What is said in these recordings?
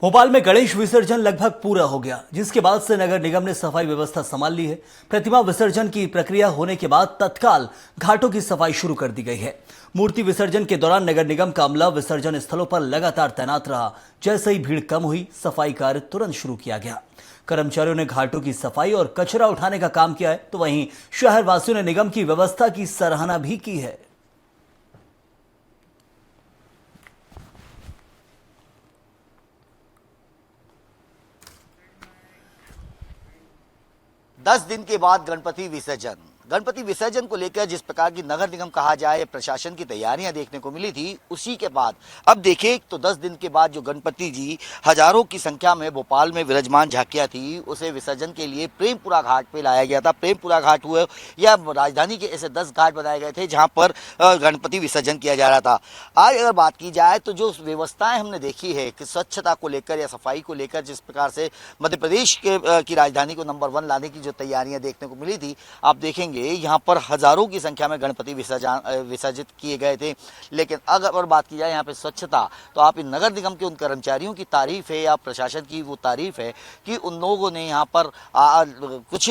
भोपाल में गणेश विसर्जन लगभग पूरा हो गया, जिसके बाद से नगर निगम ने सफाई व्यवस्था संभाल ली है। प्रतिमा विसर्जन की प्रक्रिया होने के बाद तत्काल घाटों की सफाई शुरू कर दी गई है। मूर्ति विसर्जन के दौरान नगर निगम का अमला विसर्जन स्थलों पर लगातार तैनात रहा। जैसे ही भीड़ कम हुई, सफाई कार्य तुरंत शुरू किया गया। कर्मचारियों ने घाटों की सफाई और कचरा उठाने का काम किया है, तो वहीं शहरवासियों ने निगम की व्यवस्था की सराहना भी की है। 10 दिन के बाद गणपति विसर्जन को लेकर जिस प्रकार की नगर निगम कहा जाए प्रशासन की तैयारियां देखने को मिली थी, उसी के बाद अब देखें तो 10 दिन के बाद जो गणपति जी हजारों की संख्या में भोपाल में विराजमान झांकियां थी, उसे विसर्जन के लिए प्रेमपुरा घाट पे लाया गया था। प्रेमपुरा घाट हुए या राजधानी के ऐसे 10 घाट बनाए गए थे जहां पर गणपति विसर्जन किया जा रहा था। आज अगर बात की जाए तो जो व्यवस्थाएं हमने देखी है कि स्वच्छता को लेकर या सफाई को लेकर जिस प्रकार से मध्य प्रदेश की राजधानी को नंबर 1 लाने की जो तैयारियां देखने को मिली थी, आप देखेंगे यहाँ पर हजारों की संख्या में गणपति विसर्जित किए गए थे। लेकिन अगर बात की जाए यहाँ पे स्वच्छता, तो आप इन नगर निगम के उन कर्मचारियों की तारीफ है या प्रशासन की वो तारीफ है कि उन लोगों ने यहाँ पर कुछ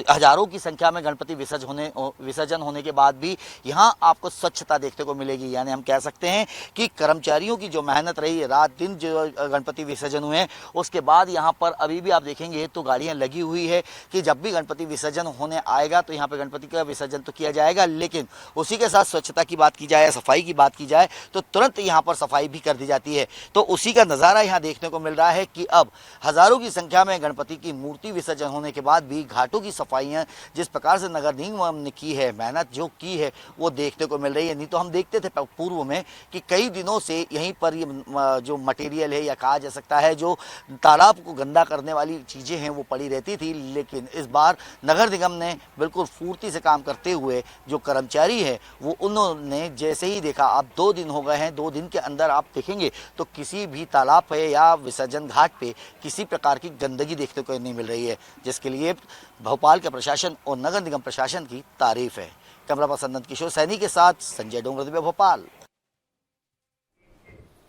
हजारों की संख्या में गणपति विसर्जन होने के बाद भी यहाँ आपको स्वच्छता देखने को मिलेगी। यानी हम कह सकते हैं कि कर्मचारियों की जो मेहनत रही, रात दिन जो गणपति विसर्जन हुए, उसके बाद यहाँ पर अभी भी आप देखेंगे तो गाड़ियाँ लगी हुई है कि जब भी गणपति विसर्जन होने आएगा तो यहाँ पे गणपति का विसर्जन तो किया जाएगा, लेकिन उसी के साथ स्वच्छता की बात की जाए, सफाई की बात की जाए तो तुरंत यहाँ पर सफाई भी कर दी जाती है। तो उसी का नज़ारा यहाँ देखने को मिल रहा है कि अब हजारों की संख्या में गणपति की मूर्ति विसर्जन होने के बाद भी घाटों की सफाइयाँ जिस प्रकार से नगर निगम ने की है, मेहनत जो की है वो देखने को मिल रही है। नहीं तो हम देखते थे पूर्व में कि कई दिनों से यहीं पर ये जो मटेरियल है या कहा जा सकता है जो तालाब को गंदा करने वाली चीज़ें हैं वो पड़ी रहती थी, लेकिन इस बार नगर निगम ने बिल्कुल फुर्ती से काम करते हुए जो कर्मचारी है वो उन्होंने जैसे ही देखा, अब 2 दिन हो गए हैं, 2 दिन के अंदर आप देखेंगे तो किसी भी तालाब पे या विसर्जन घाट पे किसी प्रकार की गंदगी देखने को नहीं मिल रही है, जिसके लिए भोपाल के प्रशासन और नगर निगम प्रशासन की तारीफ है। कैमरा पर्सन नंद किशोर सैनी के साथ संजय डोंगरदेव, भोपाल।